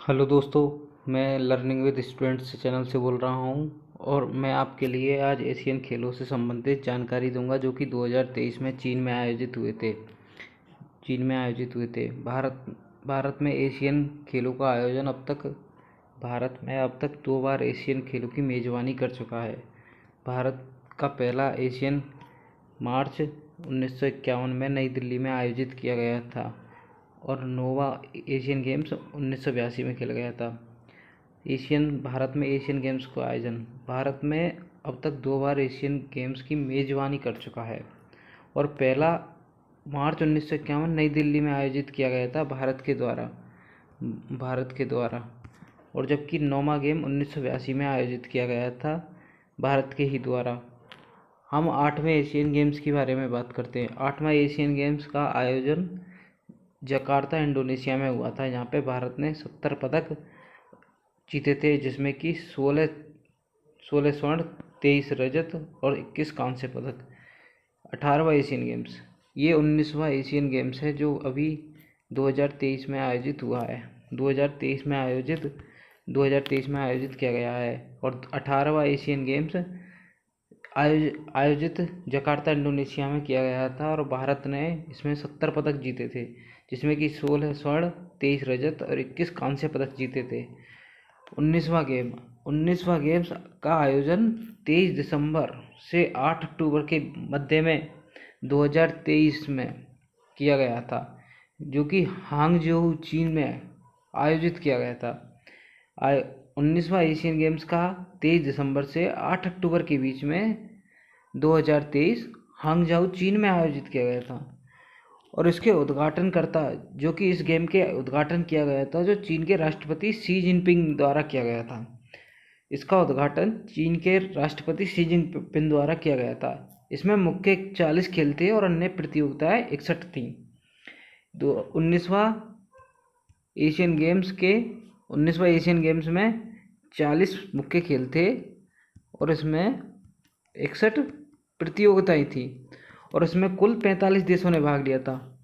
Hello दोस्तों, मैं learning with students channel से बोल रहा हूँ और मैं आपके लिए आज एशियन खेलों से संबंधित जानकारी दूंगा जो कि 2023 में चीन में आयोजित हुए थे। भारत में एशियन खेलों का आयोजन अब तक 2 बार एशियन खेलों की मेज़बानी कर चुका है। भारत का पहला एशियन मार्च 1951 में नई दिल्ली में आयोजित किया गया था और नोवा एशियन गेम्स 1982 में खेला गया था। भारत में एशियन गेम्स का आयोजन भारत में अब तक 2 बार एशियन गेम्स की मेज़बानी कर चुका है और पहला मार्च 1951 नई दिल्ली में आयोजित किया गया था भारत के द्वारा और जबकि 9वां गेम 1982 में आयोजित किया गया था भारत के ही द्वारा। हम 8वें एशियन गेम्स के बारे में बात करते हैं। 8वां एशियन गेम्स का आयोजन जकार्ता इंडोनेशिया में हुआ था। यहाँ पे भारत ने 70 पदक जीते थे, जिसमें कि 16 स्वर्ण, 23 रजत और 21 कांस्य पदक। 18वां एशियन गेम्स, ये 19वां एशियन गेम्स है जो अभी 2023 में आयोजित हुआ है। 2023 में आयोजित किया गया है और 18वां एशियन गेम्स आयोजित जकार्ता इंडोनेशिया में किया गया था और भारत ने इसमें 70 पदक जीते थे, जिसमें कि 16 स्वर्ण, 23 रजत और 21 कांस्य पदक जीते थे। 19वां गेम्स का आयोजन 23 दिसंबर से 8 अक्टूबर के मध्य में 2023 में किया गया था, जो कि हांगझोउ चीन में आयोजित किया गया था। 19वां एशियन गेम्स का 23 दिसंबर से 8 अक्टूबर के बीच में 2023 हांगझोउ चीन में आयोजित किया गया था और इसके उद्घाटनकर्ता, जो कि इस गेम के उद्घाटन किया गया था, जो चीन के राष्ट्रपति शी जिनपिंग द्वारा किया गया था। इसका उद्घाटन चीन के राष्ट्रपति शी जिनपिंग द्वारा किया गया था। इसमें मुख्य 40 खेल थे और अन्य प्रतियोगिताएं 61 थीं। 19वां एशियन गेम्स में 40 मुख्य खेल थे और इसमें 61 प्रतियोगिताएं थी और इसमें कुल 45 देशों ने भाग लिया था।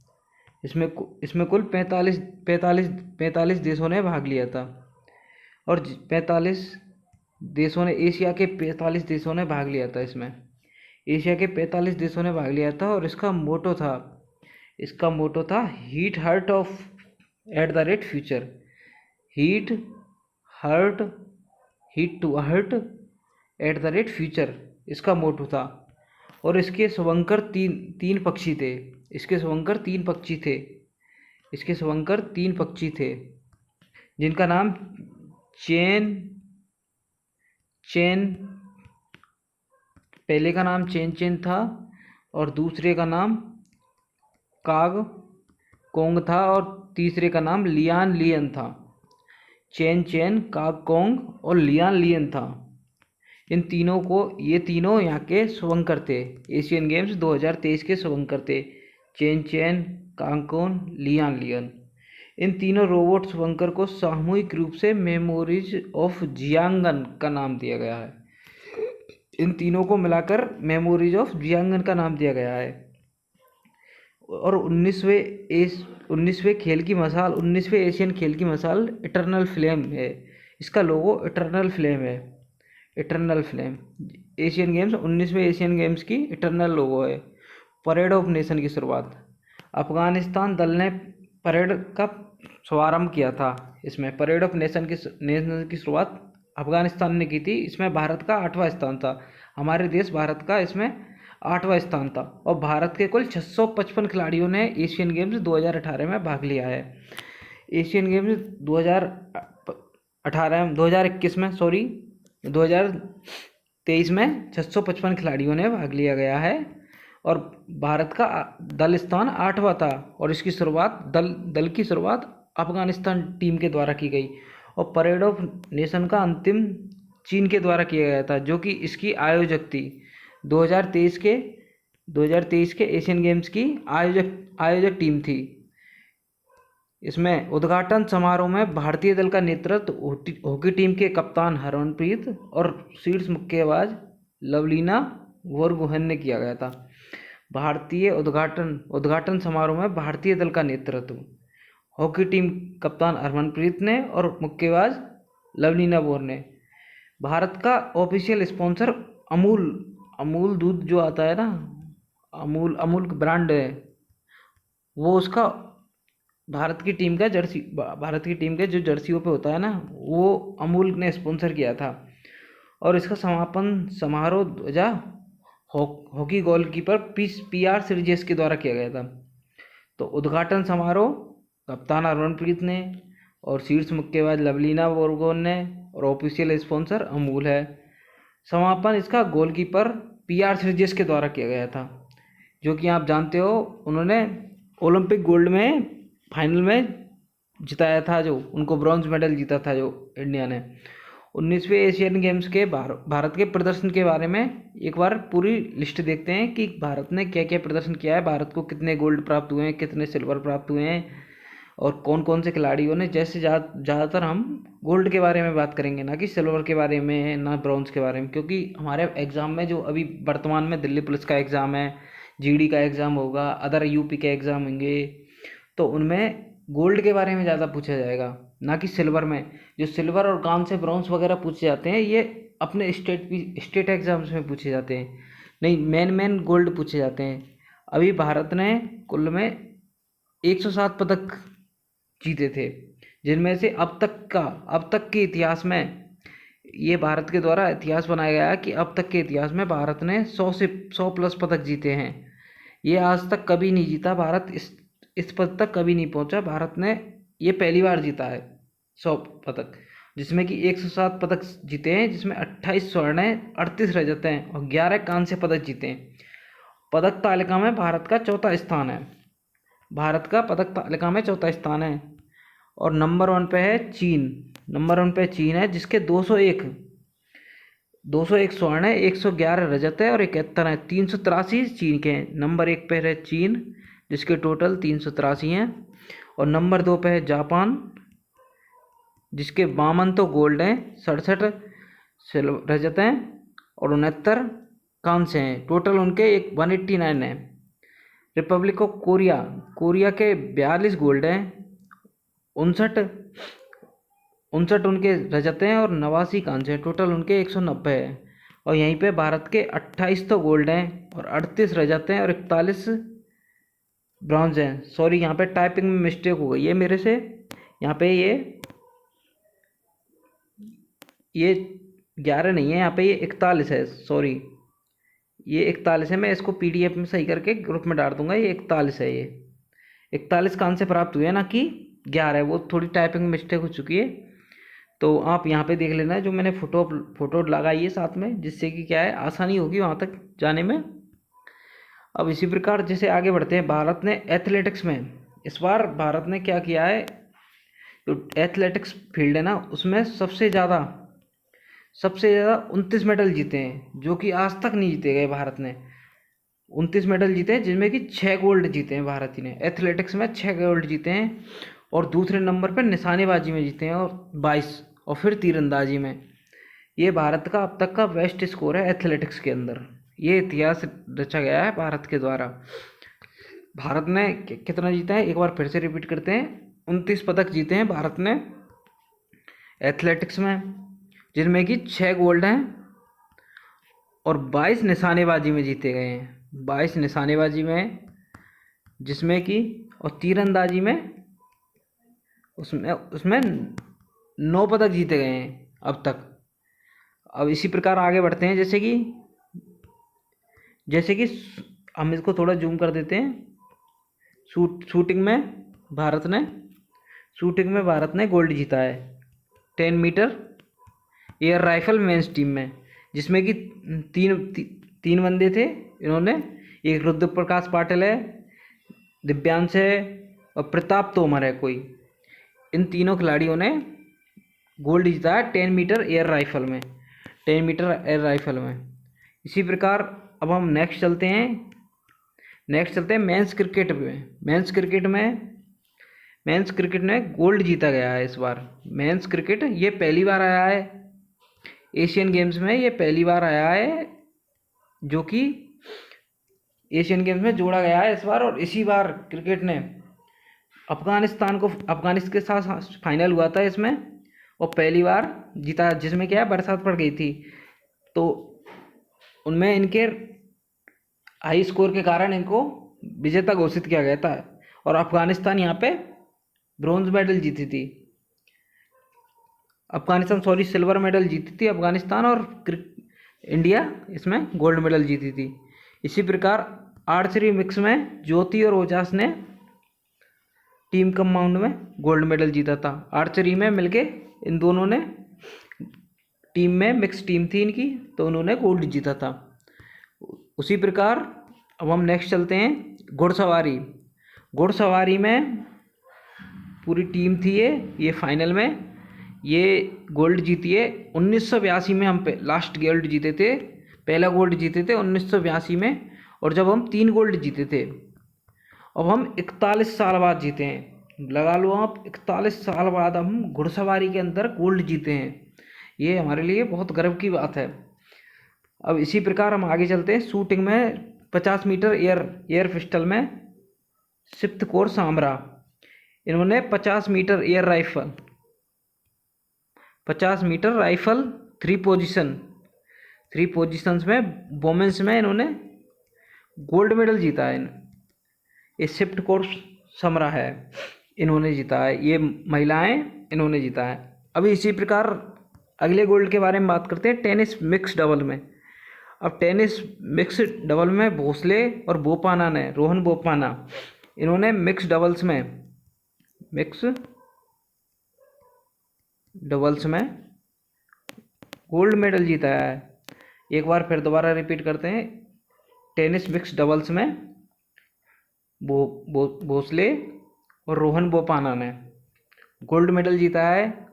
इसमें कुल 45 देशों ने भाग लिया था और 45 देशों ने एशिया के 45 देशों ने भाग लिया था। इसमें एशिया के 45 देशों ने भाग लिया था और इसका मोटो था heat hurt of at the rate future. Heat hurt heat to hurt at the rate future इसका मोटो था और इसके शुभंकर तीन पक्षी थे जिनका नाम पहले का नाम चेन था और दूसरे का नाम काग कोंग था और तीसरे का नाम लियान था। चेन, काग कोंग और लियान था। ये तीनों यहाँ के शुभंकर थे। एशियन गेम्स 2023 के शुभंकर थे। Chain, कांगकोन, Lian. इन तीनों रोबोट शुभंकर को सामूहिक रूप से मेमोरीज ऑफ जियांगन का नाम दिया गया है। इन तीनों को मिलाकर मेमोरीज ऑफ जियांगन का नाम दिया गया है और 19वें एशियन खेल की मशाल इटर्नल फ्लेम है। इसका लोगो इटर्नल फ्लेम है। एशियन गेम्स 19वें एशियन गेम्स की इटर्नल लोगो है। परेड ऑफ नेशन की शुरुआत अफगानिस्तान दल ने परेड का शुभारंभ किया था। इसमें परेड ऑफ नेशन की शुरुआत अफगानिस्तान ने की थी। इसमें भारत का 8वां स्थान था। हमारे देश भारत का इसमें 8वां स्थान था और भारत के कुल 655 खिलाड़ियों ने एशियन गेम्स 2018 में भाग लिया है। एशियन गेम्स 2023 में 655 खिलाड़ियों ने भाग लिया गया है और भारत का दल स्थान 8वां था और इसकी शुरुआत दल की शुरुआत अफगानिस्तान टीम के द्वारा की गई और परेड ऑफ नेशन का अंतिम चीन के द्वारा किया गया था, जो कि इसकी आयोजक थी। 2023 के एशियन गेम्स की आयोजक टीम थी। इसमें उद्घाटन समारोह में भारतीय दल का नेतृत्व हॉकी टीम के कप्तान हरमनप्रीत और शीर्ष मुक्केबाज लवलीना बोरगोहेन ने किया गया था। भारतीय उद्घाटन समारोह में भारतीय दल का नेतृत्व हॉकी टीम कप्तान हरमनप्रीत ने और मुक्केबाज लवलीना बोर ने। भारत का ऑफिशियल स्पॉन्सर अमूल, अमूल दूध जो आता है ना, अमूल अमूल ब्रांड है, वो उसका भारत की टीम का जर्सी, भारत की टीम के जो जर्सियों पे होता है ना, वो अमूल ने स्पॉन्सर किया था। और इसका समापन समारोह ध्वजा हॉकी गोलकीपर PR श्रीजेश के द्वारा किया गया था। तो उद्घाटन समारोह कप्तान हरमनप्रीत ने और शीर्ष मुक्केबाज लवलीना बोरगोन ने और ऑफिशियल स्पॉन्सर अमूल है। समापन इसका गोलकीपर PR श्रीजेश के द्वारा किया गया था, जो कि आप जानते हो उन्होंने ओलंपिक गोल्ड में फाइनल में जिताया था, जो उनको ब्रॉन्ज मेडल जीता था जो इंडिया ने। 19वें एशियन गेम्स के भारत के प्रदर्शन के बारे में एक बार पूरी लिस्ट देखते हैं कि भारत ने क्या क्या प्रदर्शन किया है, भारत को कितने गोल्ड प्राप्त हुए हैं, कितने सिल्वर प्राप्त हुए हैं और कौन कौन से खिलाड़ियों ने। जैसे ज़्यादातर हम गोल्ड के बारे में बात करेंगे, ना कि सिल्वर के बारे में, ना ब्रॉन्ज के बारे में, क्योंकि हमारे एग्ज़ाम में जो अभी वर्तमान में दिल्ली पुलिस का एग्ज़ाम है, GD का एग्ज़ाम होगा, अदर UP के एग्ज़ाम होंगे, तो उनमें गोल्ड के बारे में ज़्यादा पूछा जाएगा, ना कि सिल्वर में। जो सिल्वर और कांस्य से ब्रॉन्ज वगैरह पूछे जाते हैं, ये अपने स्टेट एग्जाम्स में पूछे जाते हैं, नहीं मेन गोल्ड पूछे जाते हैं। अभी भारत ने कुल में 107 पदक जीते थे, जिनमें से अब तक के इतिहास में ये भारत के द्वारा इतिहास बनाया गया है कि अब तक के इतिहास में भारत ने 100 प्लस पदक जीते हैं। ये आज तक कभी नहीं जीता, भारत इस पद तक कभी नहीं पहुंचा। भारत ने ये पहली बार जीता है 100 पदक, जिसमें कि 107 पदक जीते हैं, जिसमें 28 स्वर्ण हैं, 38 रजत हैं और 11 कांस्य पदक जीते हैं। पदक तालिका में भारत का चौथा स्थान है, भारत का पदक तालिका में चौथा स्थान है। और नंबर 1 पे है चीन, नंबर 1 पे चीन है, जिसके 201 स्वर्ण है, 111 रजत है और 71 है, 383 चीन के हैं। नंबर 1 पे है चीन, जिसके टोटल 383 हैं। और नंबर 2 पे है जापान, जिसके 52 तो गोल्ड हैं, 67 रजत हैं और 69 कांस्य हैं, टोटल उनके 189 हैं। रिपब्लिक ऑफ कोरिया, कोरिया के 42 गोल्ड हैं, 59 उनके रजत हैं और 89 कांस्य हैं, टोटल उनके 190 है। और यहीं पे भारत के 28 तो गोल्ड हैं और 38 रजत हैं और 41 ब्रॉन्ज हैं। सॉरी, यहाँ पे टाइपिंग में मिस्टेक हो गई है मेरे से, यहाँ पे ये 11 नहीं है, यहाँ पे ये 41 है, सॉरी ये 41 है। मैं इसको PDF में सही करके ग्रुप में डाल दूंगा, ये 41 है, ये 41 कान से प्राप्त हुए हैं, ना कि 11 है, वो थोड़ी टाइपिंग मिस्टेक हो चुकी है। तो आप यहाँ पे देख लेना, जो मैंने फोटो लगाई है साथ में, जिससे कि क्या है आसानी होगी वहाँ तक जाने में। अब इसी प्रकार जैसे आगे बढ़ते हैं, भारत ने एथलेटिक्स में इस बार भारत ने क्या किया है, तो एथलेटिक्स फील्ड है ना, उसमें सबसे ज़्यादा 29 मेडल जीते हैं, जो कि आज तक नहीं जीते गए। भारत ने 29 मेडल जीते हैं, जिनमें कि 6 गोल्ड जीते हैं भारत ही ने, एथलेटिक्स में 6 गोल्ड जीते हैं। और दूसरे नंबर पर निशानेबाजी में जीते हैं और 22, और फिर तीरंदाजी में। ये भारत का अब तक का बेस्ट स्कोर है एथलेटिक्स के अंदर, ये इतिहास रचा गया है भारत के द्वारा। भारत ने कितना जीता है, एक बार फिर से रिपीट करते हैं, 29 पदक जीते हैं भारत ने एथलेटिक्स में, जिनमें कि 6 गोल्ड हैं और 22 निशानेबाजी में जीते गए हैं, 22 निशानेबाजी में, जिसमें कि और तीरंदाजी में उसमें 9 पदक जीते गए हैं अब तक। अब इसी प्रकार आगे बढ़ते हैं, जैसे कि हम इसको थोड़ा जूम कर देते हैं। शूटिंग में भारत ने गोल्ड जीता है 10 metre air rifle men's team में, जिसमें कि तीन बंदे थे इन्होंने, एक रुद्र प्रकाश पाटिल है, दिव्यांश है और प्रताप तोमर है कोई। इन तीनों खिलाड़ियों ने गोल्ड जीता है 10 मीटर एयर राइफल में। इसी प्रकार अब हम नेक्स्ट चलते हैं मेंस क्रिकेट में। मेंस क्रिकेट में गोल्ड जीता गया है इस बार। मेंस क्रिकेट ये पहली बार आया है एशियन गेम्स में, ये पहली बार आया है जो कि एशियन गेम्स में जोड़ा गया है इस बार। और इसी बार क्रिकेट ने अफगानिस्तान के साथ फाइनल हुआ था इसमें, और पहली बार जीता, जिसमें क्या है बरसात पड़ गई थी, तो उनमें इनके हाई स्कोर के कारण इनको विजेता घोषित किया गया था, और अफगानिस्तान यहाँ पे ब्रॉन्ज मेडल जीती थी। सिल्वर मेडल जीती थी अफगानिस्तान, और इंडिया इसमें गोल्ड मेडल जीती थी। इसी प्रकार आर्चरी मिक्स में ज्योति और ओजास ने टीम कंपाउंड में गोल्ड मेडल जीता था। आर्चरी में मिलके इन दोनों ने टीम में मिक्स टीम थी इनकी, तो उन्होंने गोल्ड जीता था। उसी प्रकार अब हम नेक्स्ट चलते हैं घुड़सवारी। घुड़सवारी में पूरी टीम थी ये फाइनल में ये गोल्ड जीती है 1982 में। हम पे लास्ट गोल्ड जीते थे, पहला गोल्ड जीते थे 1982 में, और जब हम 3 गोल्ड जीते थे। अब हम 41 साल बाद जीते हैं, लगा लो आप 41 साल बाद हम घुड़सवारी के अंदर गोल्ड जीते हैं। ये हमारे लिए बहुत गर्व की बात है। अब इसी प्रकार हम आगे चलते हैं शूटिंग में 50 मीटर एयर पिस्टल में सिप्त कौर सांबरा, इन्होंने 50 metre air rifle 50 metre rifle 3 positions में वोमेंस में इन्होंने गोल्ड मेडल जीता है। ये सिप्त कौर समरा है, इन्होंने जीता है, ये महिलाएं इन्होंने जीता है। अभी इसी प्रकार अगले गोल्ड के बारे में बात करते हैं टेनिस मिक्स डबल में। अब टेनिस मिक्स डबल में भोसले और बोपाना ने, रोहन बोपाना, इन्होंने मिक्स डबल्स में गोल्ड मेडल जीता है। एक बार फिर दोबारा रिपीट करते हैं, टेनिस मिक्स डबल्स में भोसले और रोहन बोपाना ने गोल्ड मेडल जीता है।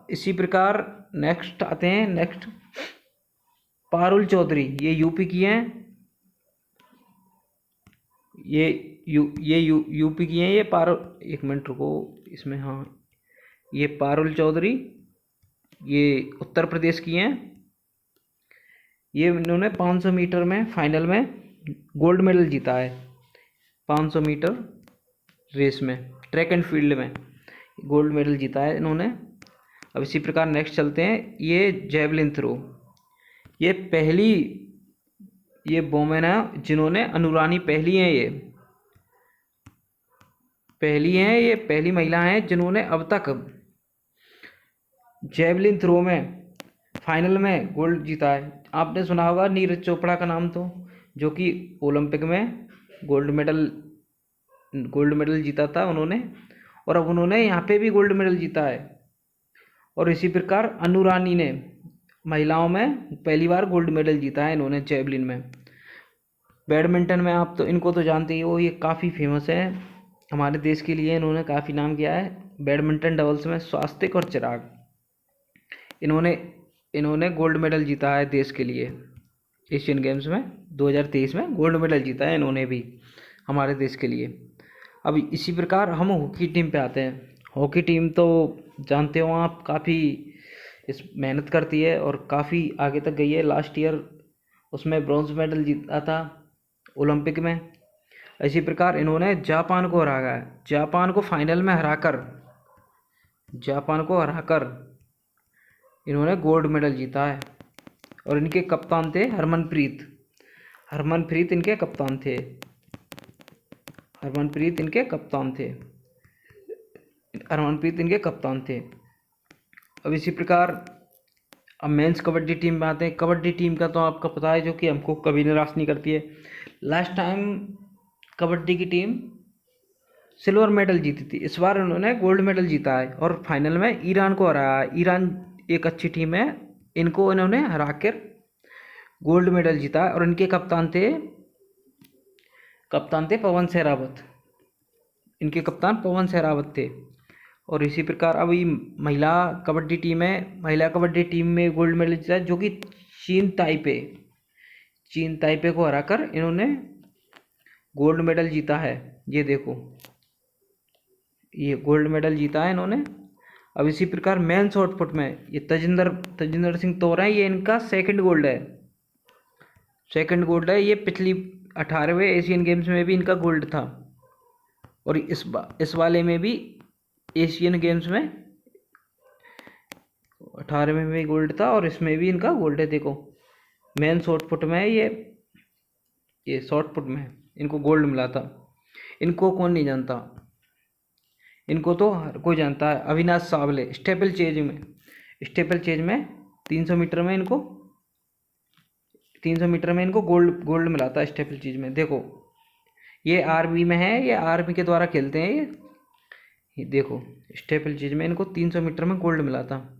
इसी प्रकार नेक्स्ट आते हैं पारुल चौधरी, ये यूपी की हैं, यूपी की हैं ये पारुल, एक मिनट रुको इसमें, हाँ ये पारुल चौधरी ये उत्तर प्रदेश की हैं। ये इन्होंने 500 मीटर में फाइनल में गोल्ड मेडल जीता है। 500 मीटर रेस में ट्रैक एंड फील्ड में गोल्ड मेडल जीता है इन्होंने। अब इसी प्रकार नेक्स्ट चलते हैं, ये जेवलिन थ्रो, ये वोमेन है जिन्होंने, अनुरानी पहली हैं, ये पहली महिला हैं जिन्होंने अब तक जेवलिन थ्रो में फाइनल में गोल्ड जीता है। आपने सुना होगा नीरज चोपड़ा का नाम, तो जो कि ओलंपिक में गोल्ड मेडल जीता था उन्होंने, और अब उन्होंने यहाँ पे भी गोल्ड मेडल जीता है। और इसी प्रकार अनुरानी ने महिलाओं में पहली बार गोल्ड मेडल जीता है इन्होंने जेवलिन में। बैडमिंटन में आप तो इनको तो जानते ही हो, ये काफ़ी फेमस है हमारे देश के लिए, इन्होंने काफ़ी नाम किया है। बैडमिंटन डबल्स में स्वास्तिक और चिराग, इन्होंने गोल्ड मेडल जीता है देश के लिए। एशियन गेम्स में 2023 में गोल्ड मेडल जीता है इन्होंने भी हमारे देश के लिए। अब इसी प्रकार हम हॉकी टीम पे आते हैं। हॉकी टीम तो जानते हो आप, काफ़ी इस मेहनत करती है और काफ़ी आगे तक गई है। लास्ट ईयर उसमें ब्रॉन्ज मेडल जीता था ओलंपिक में। इसी प्रकार इन्होंने जापान को हराया है, जापान को फाइनल में इन्होंने गोल्ड मेडल जीता है। और इनके कप्तान थे हरमनप्रीत इनके कप्तान थे। अब इसी प्रकार अब मेंस कबड्डी टीम में आते हैं। कबड्डी टीम का तो आपको पता है, जो कि हमको कभी निराश नहीं करती है। लास्ट टाइम कबड्डी की टीम सिल्वर मेडल जीती थी, इस बार उन्होंने गोल्ड मेडल जीता है और फाइनल में ईरान को हराया। ईरान एक अच्छी टीम है, इनको इन्होंने हराकर गोल्ड मेडल जीता है। और इनके कप्तान थे पवन सहरावत थे। और इसी प्रकार अभी महिला कबड्डी टीम में गोल्ड मेडल जीता है, जो कि चीन ताइपे को हराकर इन्होंने गोल्ड मेडल जीता है। ये देखो, ये गोल्ड मेडल जीता है इन्होंने। अब इसी प्रकार मेन शॉटपुट में ये तजिंदर सिंह तोमर है, ये इनका सेकंड गोल्ड है। ये पिछली 18वें एशियन गेम्स में भी इनका गोल्ड था। और इस वाले में भी एशियन गेम्स में 18 में भी गोल्ड था और इसमें भी इनका गोल्ड है। देखो मेन शॉर्ट पुट में है ये शॉर्ट पुट में इनको गोल्ड मिला था। इनको कौन नहीं जानता, इनको तो हर कोई जानता है। अविनाश सावले स्टेपल चेज में 300 मीटर में इनको 300 मीटर में इनको गोल्ड गोल्ड मिला था स्टेपल चेज में। देखो ये आर्मी में है, ये आर्मी के द्वारा खेलते हैं ये देखो स्टेपल चेज में इनको 300 मीटर में गोल्ड मिला था।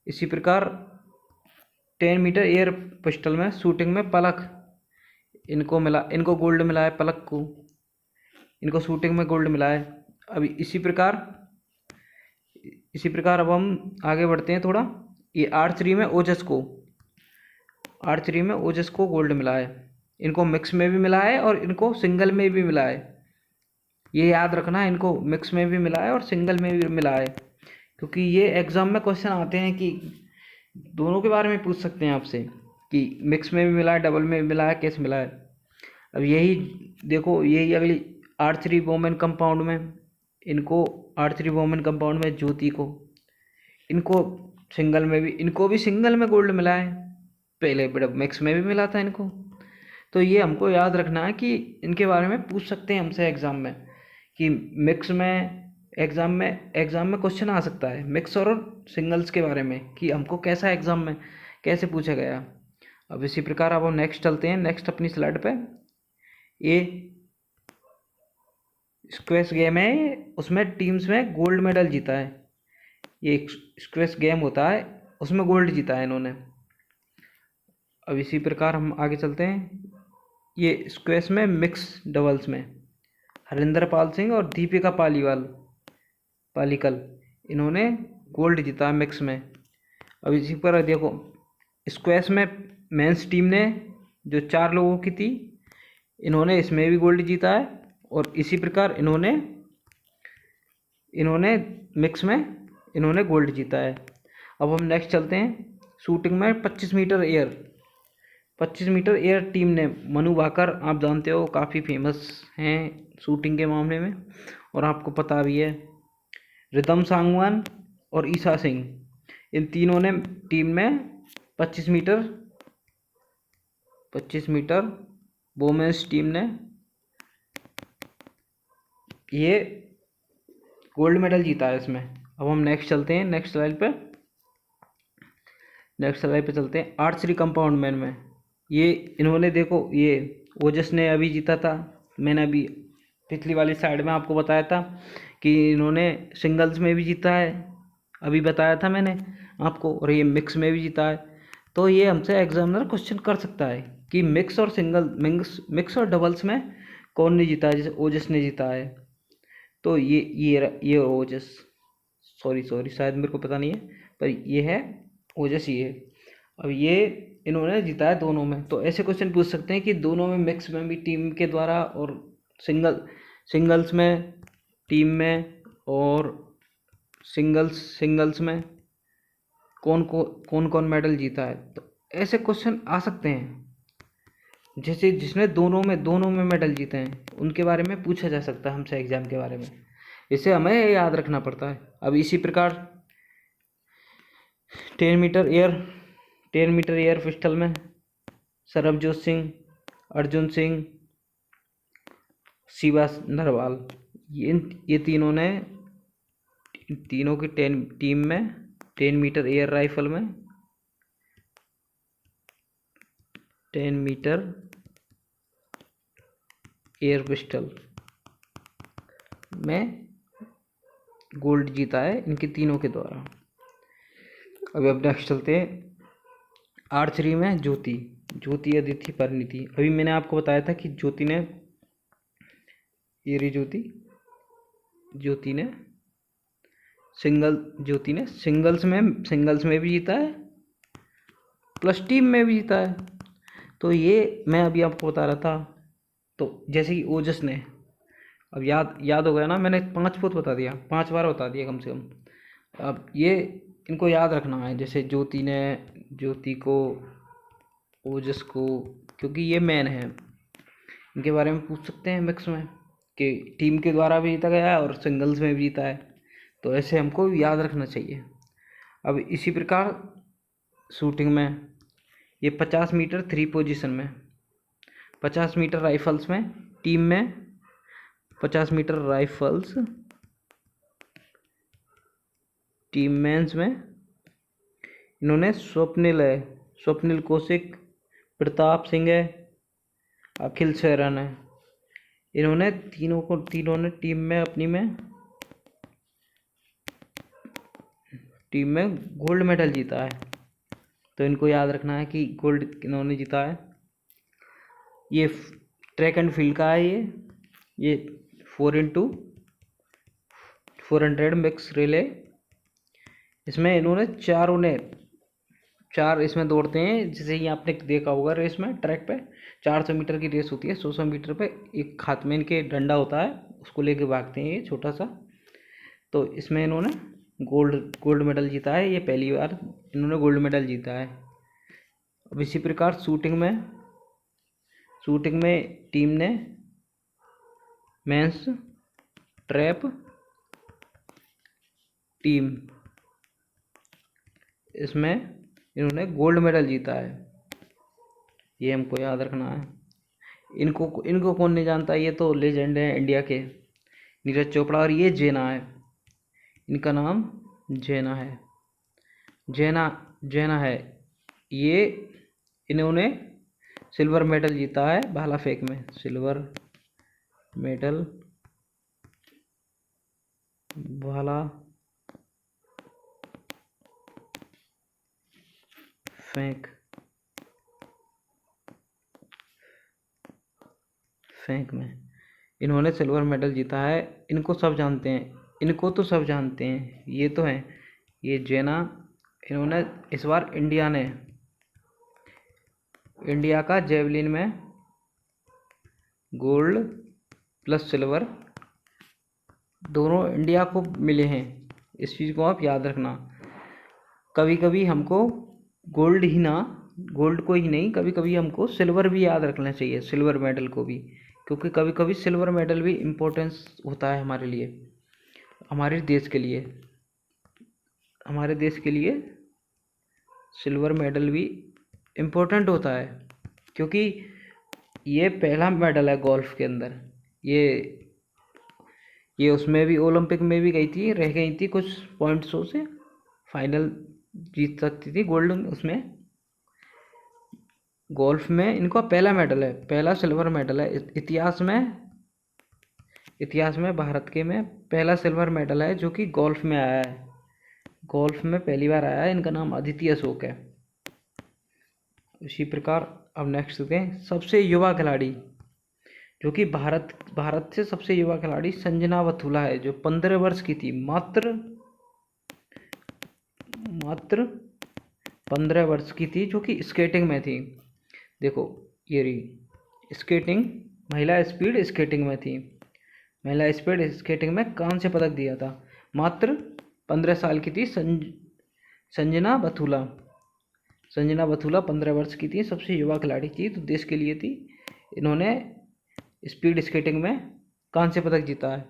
इसी प्रकार 10 मीटर एयर पिस्टल में शूटिंग में पलक इनको गोल्ड मिला है। पलक को इनको शूटिंग में गोल्ड मिला है। अभी इसी प्रकार अब हम आगे बढ़ते हैं थोड़ा। ये आर्चरी में ओजस को गोल्ड मिला है। इनको मिक्स में भी मिला है और इनको सिंगल में भी मिला है। ये याद रखना, इनको मिक्स में भी मिला है और सिंगल में भी मिला है, क्योंकि ये एग्ज़ाम में क्वेश्चन आते हैं कि दोनों के बारे में पूछ सकते हैं आपसे कि मिक्स में भी मिला है, डबल में भी मिला है, कैसे मिला है। अब यही देखो, यही अगली आर्चरी वोमेन कंपाउंड में ज्योति को इनको भी सिंगल में गोल्ड मिला है। पहले बड़ा मिक्स में भी मिला था इनको। तो ये हमको याद रखना है कि इनके बारे में पूछ सकते हैं हमसे एग्ज़ाम में कि मिक्स में एग्ज़ाम में क्वेश्चन आ सकता है मिक्स और सिंगल्स के बारे में कि हमको कैसा एग्ज़ाम में कैसे पूछा गया। अब इसी प्रकार अब हम नेक्स्ट चलते हैं, नेक्स्ट अपनी स्लाइड पे। ये स्क्वैश गेम है, उसमें टीम्स में गोल्ड मेडल जीता है। ये एक स्क्वैश गेम होता है, उसमें गोल्ड जीता है इन्होंने। अब इसी प्रकार हम आगे चलते हैं। ये स्क्वैश में मिक्स डबल्स में हरिंदर पाल सिंह और दीपिका पालीकल इन्होंने गोल्ड जीता मिक्स में। अब इसी पर देखो स्क्वैश में मेंस टीम ने जो 4 लोगों की थी, इन्होंने इसमें भी गोल्ड जीता है। और इसी प्रकार इन्होंने मिक्स में इन्होंने गोल्ड जीता है। अब हम नेक्स्ट चलते हैं शूटिंग में 25 मीटर एयर टीम ने मनु भाकर, आप जानते हो काफ़ी फेमस हैं शूटिंग के मामले में और आपको पता भी है। रिदम सांगवान और ईशा सिंह, इन तीनों ने टीम में 25 मीटर वोमेंस टीम ने ये गोल्ड मेडल जीता है इसमें। अब हम नेक्स्ट चलते हैं, नेक्स्ट स्लाइड पे चलते हैं। आर्चरी कंपाउंड मैन में ये इन्होंने देखो, ये ओजस ने अभी जीता था। मैंने अभी पिछली वाली साइड में आपको बताया था कि इन्होंने सिंगल्स में भी जीता है, अभी बताया था मैंने आपको, और ये मिक्स में भी जीता है। तो ये हमसे एग्जामिनर क्वेश्चन कर सकता है कि मिक्स और डबल्स में कौन ने जीता है। जैसे ओजस ने जीता है, तो ये ओजस, सॉरी शायद मेरे को पता नहीं है, पर ये है ओजस ही है। अब ये इन्होंने जीता है दोनों में। तो ऐसे क्वेश्चन पूछ सकते हैं कि दोनों में, मिक्स में भी टीम के द्वारा और सिंगल्स में टीम में और सिंगल्स में कौन मेडल जीता है। तो ऐसे क्वेश्चन आ सकते हैं। जैसे जिसने दोनों में मेडल जीते हैं उनके बारे में पूछा जा सकता है हमसे एग्जाम के बारे में, इसे हमें याद रखना पड़ता है। अब इसी प्रकार 10 मीटर एयर पिस्टल में सरबजोत सिंह, अर्जुन सिंह, शिवा नरवाल, ये तीनों की टीम में 10 मीटर एयर राइफल में 10 मीटर एयर पिस्टल में गोल्ड जीता है इनके तीनों के द्वारा। अभी अब नेक्स्ट चलते हैं आर्चरी में ज्योति अदिति परिणीति। अभी मैंने आपको बताया था कि ज्योति ने सिंगल्स में भी जीता है प्लस टीम में भी जीता है। तो ये मैं अभी आपको बता रहा था। तो जैसे कि ओजस ने, अब याद हो गया ना, मैंने 5 बता दिया, 5 बार बता दिया कम से कम। अब ये इनको याद रखना है, जैसे ज्योति को, ओजस को, क्योंकि ये मैन है, इनके बारे में पूछ सकते हैं मिक्स में कि टीम के द्वारा भी जीता गया है और सिंगल्स में भी जीता है, तो ऐसे हमको याद रखना चाहिए। अब इसी प्रकार शूटिंग में ये 50 मीटर 3 पोजीशन में, 50 मीटर राइफल्स में टीम में, 50 मीटर राइफल्स टीम मेंस में इन्होंने स्वप्निल कौशिक, प्रताप सिंह है, अखिल शरण है, इन्होंने तीनों ने टीम में गोल्ड मेडल जीता है। तो इनको याद रखना है कि गोल्ड इन्होंने जीता है। ये ट्रैक एंड फील्ड का है। ये 4x400 मिक्स रिले, इसमें इन्होंने चार इसमें दौड़ते हैं। जैसे ये आपने देखा होगा रेस में, ट्रैक पे 400 मीटर की रेस होती है, 100 मीटर पे एक हाथ में इनके डंडा होता है, उसको लेके भागते हैं ये छोटा सा। तो इसमें इन्होंने गोल्ड मेडल जीता है। ये पहली बार इन्होंने गोल्ड मेडल जीता है। अब इसी प्रकार शूटिंग में टीम ने मेंस ट्रैप टीम, इसमें इन्होंने गोल्ड मेडल जीता है। ये हमको याद रखना है। इनको कौन नहीं जानता, ये तो लेजेंड है इंडिया के, नीरज चोपड़ा। और ये जेना है, इनका नाम जेना है, जेना है। ये इन्होंने सिल्वर मेडल जीता है भाला फेंक में, सिल्वर मेडल भाला फेंक में इन्होंने सिल्वर मेडल जीता है। इनको सब जानते हैं, इनको तो सब जानते हैं, ये तो हैं, ये जेना। इन्होंने इस बार इंडिया का जेवलिन में गोल्ड प्लस सिल्वर दोनों इंडिया को मिले हैं। इस चीज़ को आप याद रखना। कभी कभी हमको गोल्ड को ही नहीं, कभी कभी हमको सिल्वर भी याद रखना चाहिए, सिल्वर मेडल को भी, क्योंकि कभी कभी सिल्वर मेडल भी इम्पोर्टेंस होता है हमारे लिए, हमारे देश के लिए सिल्वर मेडल भी इम्पोर्टेंट होता है, क्योंकि ये पहला मेडल है गोल्फ के अंदर। ये उसमें भी ओलंपिक में भी रह गई थी कुछ पॉइंट्सों से, फाइनल जीत सकती थी गोल्ड उसमें। गोल्फ में इनका पहला मेडल है, पहला सिल्वर मेडल है इतिहास में भारत के में पहला सिल्वर मेडल है जो कि गोल्फ में आया है। गोल्फ में पहली बार आया है। इनका नाम अदिति अशोक है। इसी प्रकार अब नेक्स्ट देखते हैं सबसे युवा खिलाड़ी, जो कि भारत से सबसे युवा खिलाड़ी संजना बथुला है, जो 15 वर्ष की थी, मात्र 15 वर्ष की थी, जो कि स्केटिंग में थी। देखो ये रही स्केटिंग, महिला स्पीड स्केटिंग में थी, महिला स्पीड स्केटिंग में कांस्य पदक दिया था। मात्र 15 साल की थी संजना बथुला 15 वर्ष की थी, सबसे युवा खिलाड़ी थी, तो देश के लिए थी। इन्होंने स्पीड स्केटिंग में कांस्य पदक जीता है।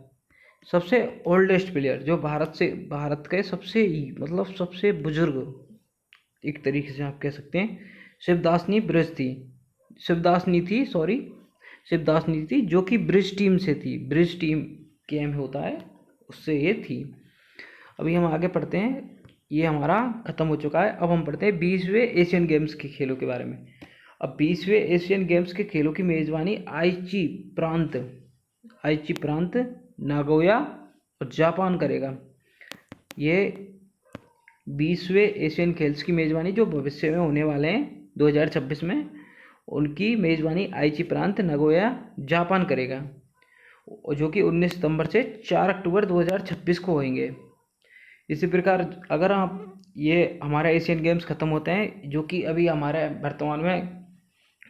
सबसे ओल्डेस्ट प्लेयर, जो भारत के सबसे बुजुर्ग एक तरीके से आप कह सकते हैं, शिवदासनी थी, जो कि ब्रिज टीम से थी, ब्रिज टीम गेम होता है उससे ये थी। अभी हम आगे पढ़ते हैं, ये हमारा ख़त्म हो चुका है। अब हम पढ़ते हैं 20वें एशियन गेम्स के खेलों के बारे में। अब 20वें एशियन गेम्स के खेलों की मेज़बानी आईची प्रांत नागोया और जापान करेगा। ये 20वें एशियन खेल्स की मेज़बानी जो भविष्य में होने वाले हैं 2026 में, उनकी मेज़बानी आईची प्रांत नागोया जापान करेगा, जो कि 19 सितंबर से 4 अक्टूबर 2026 को होंगे। इसी प्रकार अगर आप ये हमारा एशियन गेम्स ख़त्म होते हैं, जो कि अभी हमारे वर्तमान में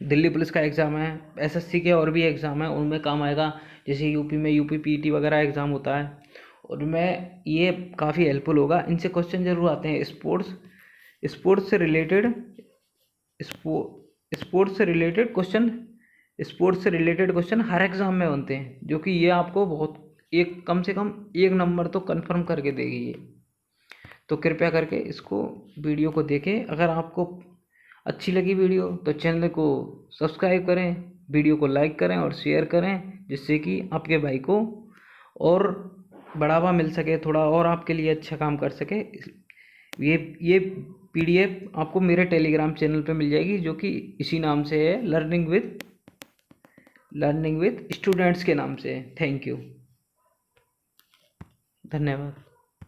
दिल्ली पुलिस का एग्ज़ाम है, एसएससी के और भी एग्ज़ाम है, उनमें काम आएगा। जैसे यूपी में यूपी पीटी वगैरह एग्ज़ाम होता है, उनमें ये काफ़ी हेल्पफुल होगा। इनसे क्वेश्चन जरूर आते हैं। स्पोर्ट्स से रिलेटेड क्वेश्चन स्पोर्ट्स से रिलेटेड क्वेश्चन हर एग्ज़ाम में बनते हैं, जो कि ये आपको बहुत एक कम से कम 1 नंबर तो कंफर्म करके देगी ये। तो कृपया करके इसको वीडियो को देखें। अगर आपको अच्छी लगी वीडियो तो चैनल को सब्सक्राइब करें, वीडियो को लाइक करें और शेयर करें, जिससे कि आपके भाई को और बढ़ावा मिल सके, थोड़ा और आपके लिए अच्छा काम कर सके। ये PDF आपको मेरे टेलीग्राम चैनल पे मिल जाएगी, जो कि इसी नाम से है, लर्निंग विद स्टूडेंट्स के नाम से है। थैंक यू, धन्यवाद।